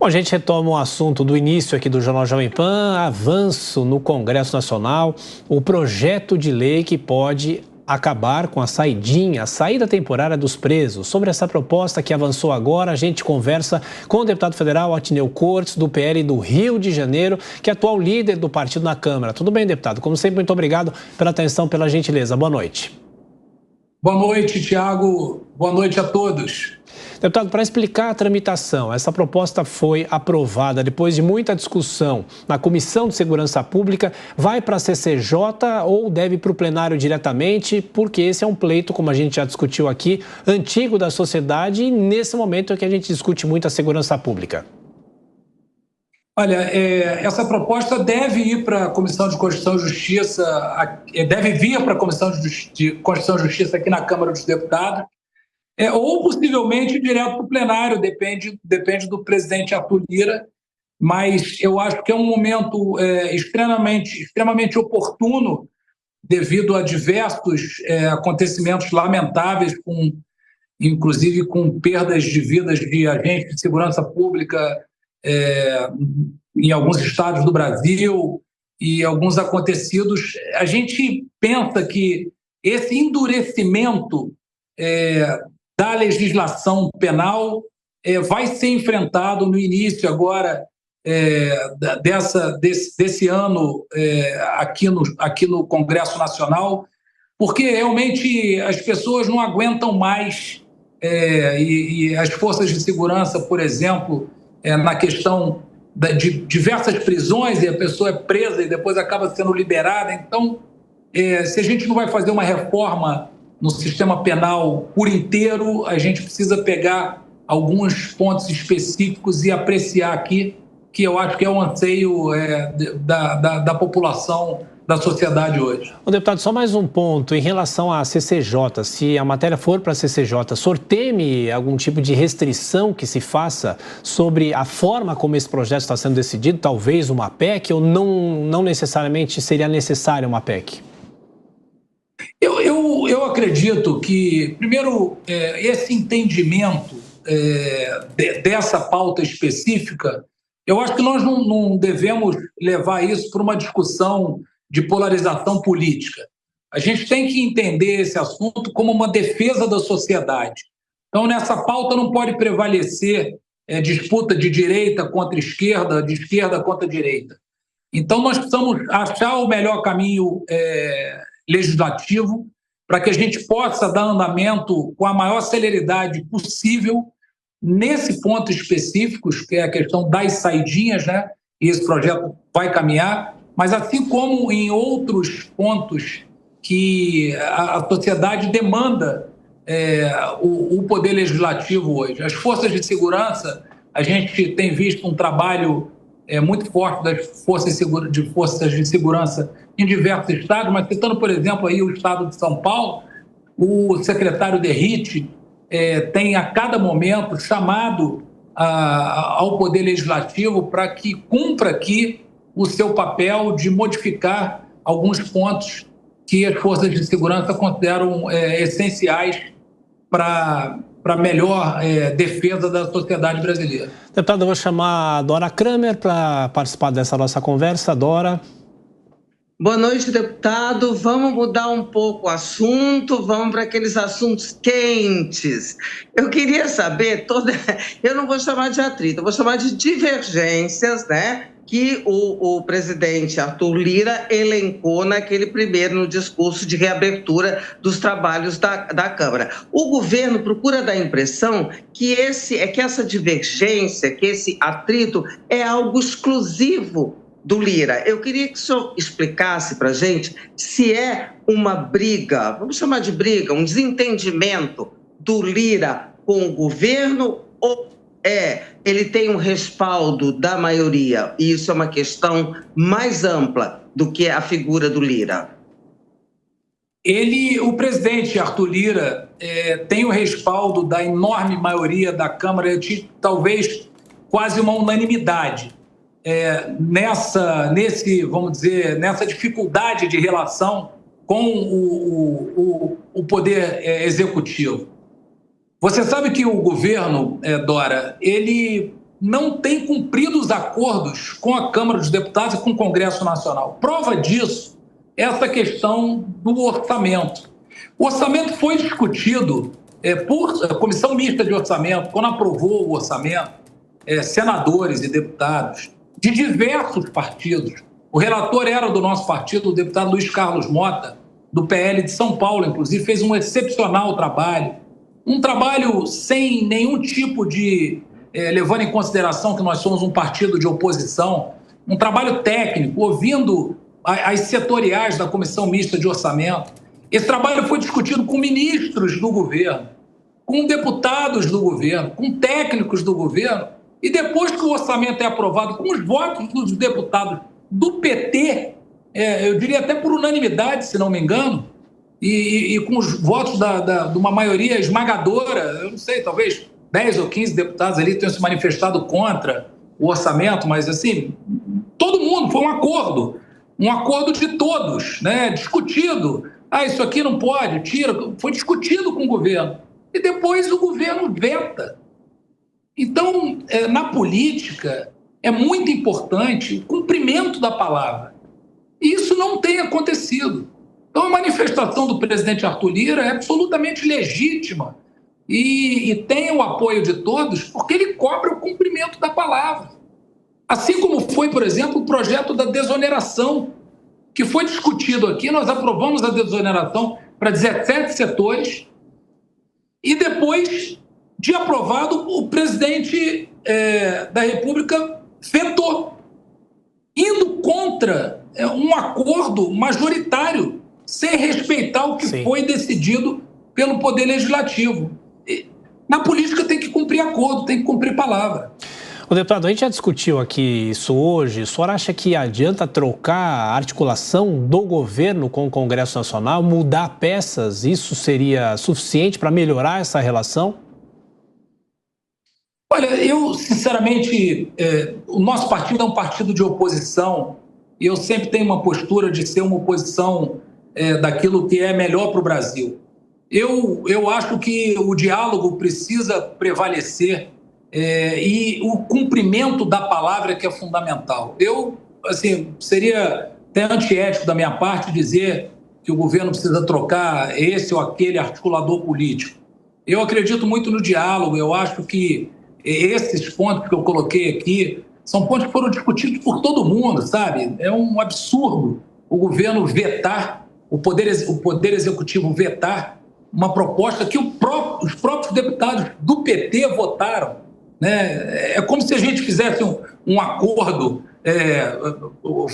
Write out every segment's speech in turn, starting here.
Bom, a gente retoma o assunto do início aqui do Jornal Jovem Pan, avanço no Congresso Nacional, o projeto de lei que pode acabar com a saída temporária dos presos. Sobre essa proposta que avançou agora, a gente conversa com o deputado federal Atineu Cortes, do PL do Rio de Janeiro, que é atual líder do partido na Câmara. Tudo bem, deputado? Como sempre, muito obrigado pela atenção, pela gentileza. Boa noite. Boa noite, Tiago. Boa noite a todos. Deputado, para explicar a tramitação, essa proposta foi aprovada depois de muita discussão na Comissão de Segurança Pública. Vai para a CCJ ou deve para o plenário diretamente? Porque esse é um pleito, como a gente já discutiu aqui, antigo da sociedade e nesse momento é que a gente discute muito a segurança pública. Olha, essa proposta deve ir para a Comissão de Constituição e Justiça, deve vir para a Comissão de Constituição e Justiça aqui na Câmara dos Deputados, ou possivelmente direto para o plenário, depende do presidente Arthur Lira, mas eu acho que é um momento extremamente oportuno devido a diversos acontecimentos lamentáveis, inclusive com perdas de vidas de agentes de segurança pública em alguns estados do Brasil e alguns acontecidos. A gente pensa que esse endurecimento da legislação penal vai ser enfrentado no início agora desse ano aqui no Congresso Nacional, porque realmente as pessoas não aguentam mais e as forças de segurança, por exemplo, na questão de diversas prisões, e a pessoa é presa e depois acaba sendo liberada. Então, se a gente não vai fazer uma reforma no sistema penal por inteiro, a gente precisa pegar alguns pontos específicos e apreciar aqui, que eu acho que é um anseio da população, da sociedade hoje. Ô, deputado, só mais um ponto em relação à CCJ. Se a matéria for para a CCJ, o senhor teme algum tipo de restrição que se faça sobre a forma como esse projeto está sendo decidido? Talvez uma PEC ou não necessariamente seria necessária uma PEC? Eu acredito que, primeiro, esse entendimento dessa pauta específica, eu acho que nós não devemos levar isso para uma discussão de polarização política. A gente tem que entender esse assunto como uma defesa da sociedade. Então, nessa pauta não pode prevalecer disputa de direita contra esquerda, de esquerda contra direita. Então, nós precisamos achar o melhor caminho legislativo para que a gente possa dar andamento com a maior celeridade possível nesse ponto específico, que é a questão das saidinhas, né? E esse projeto vai caminhar, mas assim como em outros pontos que a sociedade demanda o poder legislativo hoje. As forças de segurança, a gente tem visto um trabalho muito forte das forças de segurança em diversos estados, mas citando, por exemplo, aí o estado de São Paulo, o secretário Derrite tem a cada momento chamado ao Poder Legislativo para que cumpra aqui o seu papel de modificar alguns pontos que as forças de segurança consideram essenciais para melhor defesa da sociedade brasileira. Deputado, eu vou chamar a Dora Kramer para participar dessa nossa conversa. Dora. Boa noite, deputado. Vamos mudar um pouco o assunto, vamos para aqueles assuntos quentes. Eu queria saber, eu não vou chamar de atrito, eu vou chamar de divergências, né? Que o presidente Arthur Lira elencou no discurso de reabertura dos trabalhos da Câmara. O governo procura dar a impressão que essa divergência, que esse atrito é algo exclusivo do Lira. Eu queria que o senhor explicasse para a gente se é uma briga, vamos chamar de briga, um desentendimento do Lira com o governo ou ele tem um respaldo da maioria e isso é uma questão mais ampla do que a figura do Lira? O presidente Arthur Lira tem o respaldo da enorme maioria da Câmara, talvez quase uma unanimidade nessa dificuldade de relação com o poder executivo. Você sabe que o governo, Dora, ele não tem cumprido os acordos com a Câmara dos Deputados e com o Congresso Nacional. Prova disso é essa questão do orçamento. O orçamento foi discutido por Comissão Mista de Orçamento, quando aprovou o orçamento, senadores e deputados de diversos partidos. O relator era do nosso partido, o deputado Luiz Carlos Mota, do PL de São Paulo, inclusive, fez um excepcional trabalho. Um trabalho sem nenhum tipo de... levando em consideração que nós somos um partido de oposição, um trabalho técnico, ouvindo as setoriais da Comissão Mista de Orçamento. Esse trabalho foi discutido com ministros do governo, com deputados do governo, com técnicos do governo, e depois que o orçamento é aprovado, com os votos dos deputados do PT, eu diria até por unanimidade, se não me engano, e com os votos de uma maioria esmagadora, eu não sei, talvez 10 ou 15 deputados ali tenham se manifestado contra o orçamento, mas assim, todo mundo, foi um acordo de todos, né, discutido. Isso aqui não pode, tira, foi discutido com o governo. E depois o governo veta. Então, na política, é muito importante o cumprimento da palavra. E isso não tem acontecido. Então, a manifestação do presidente Arthur Lira é absolutamente legítima e tem o apoio de todos porque ele cobra o cumprimento da palavra. Assim como foi, por exemplo, o projeto da desoneração, que foi discutido aqui, nós aprovamos a desoneração para 17 setores e depois de aprovado, o presidente da República vetou, indo contra um acordo majoritário, sem respeitar o que foi decidido pelo Poder Legislativo. Na política tem que cumprir acordo, tem que cumprir palavra. O deputado, a gente já discutiu aqui isso hoje. O senhor acha que adianta trocar a articulação do governo com o Congresso Nacional, mudar peças? Isso seria suficiente para melhorar essa relação? Olha, eu, sinceramente, o nosso partido é um partido de oposição e eu sempre tenho uma postura de ser uma oposição daquilo que é melhor para o Brasil. Eu acho que o diálogo precisa prevalecer e o cumprimento da palavra que é fundamental. Seria até antiético da minha parte dizer que o governo precisa trocar esse ou aquele articulador político. Eu acredito muito no diálogo, eu acho que esses pontos que eu coloquei aqui são pontos que foram discutidos por todo mundo, sabe? É um absurdo o governo vetar, o Poder Executivo vetar uma proposta que os próprios deputados do PT votaram, né? É como se a gente fizesse um acordo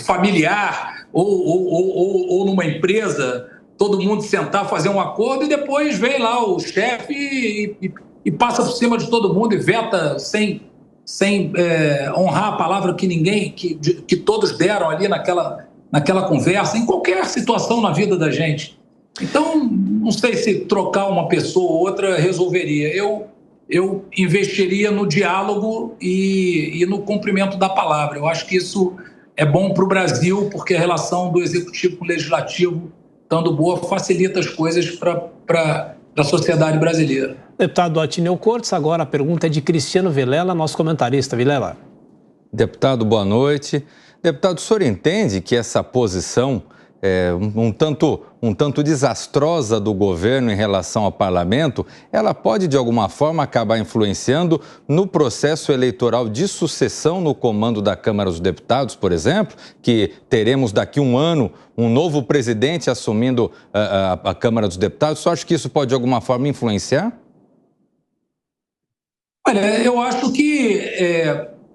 familiar ou numa empresa, todo mundo sentar, fazer um acordo e depois vem lá o chefe e passa por cima de todo mundo e veta sem honrar a palavra que todos deram ali naquela conversa, em qualquer situação na vida da gente. Então, não sei se trocar uma pessoa ou outra resolveria. Eu investiria no diálogo e no cumprimento da palavra. Eu acho que isso é bom para o Brasil, porque a relação do Executivo com o Legislativo, estando boa, facilita as coisas para a sociedade brasileira. Deputado Atineu Cortes, agora a pergunta é de Cristiano Vilela, nosso comentarista. Vilela. Deputado, boa noite. Deputado, o senhor entende que essa posição um tanto desastrosa do governo em relação ao parlamento, ela pode de alguma forma acabar influenciando no processo eleitoral de sucessão no comando da Câmara dos Deputados, por exemplo, que teremos daqui um ano um novo presidente assumindo a Câmara dos Deputados? Você acha que isso pode de alguma forma influenciar? Olha, eu acho que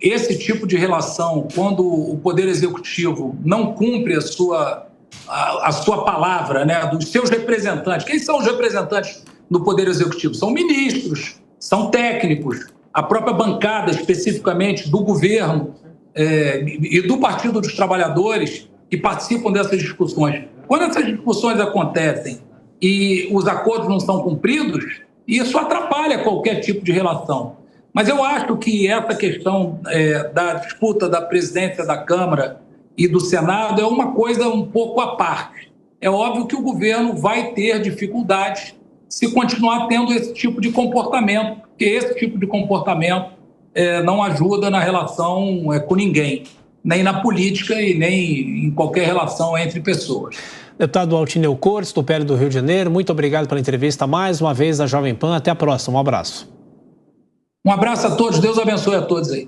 esse tipo de relação, quando o Poder Executivo não cumpre a sua palavra, né, dos seus representantes. Quem são os representantes do Poder Executivo? São ministros, são técnicos, a própria bancada, especificamente, do governo e do Partido dos Trabalhadores, que participam dessas discussões. Quando essas discussões acontecem e os acordos não são cumpridos, isso atrapalha qualquer tipo de relação. Mas eu acho que essa questão da disputa da presidência da Câmara e do Senado é uma coisa um pouco à parte. É óbvio que o governo vai ter dificuldades se continuar tendo esse tipo de comportamento, porque esse tipo de comportamento não ajuda na relação com ninguém, nem na política e nem em qualquer relação entre pessoas. Deputado Altineu Cortes, do PL do Rio de Janeiro, muito obrigado pela entrevista mais uma vez na Jovem Pan. Até a próxima, um abraço. Um abraço a todos, Deus abençoe a todos aí.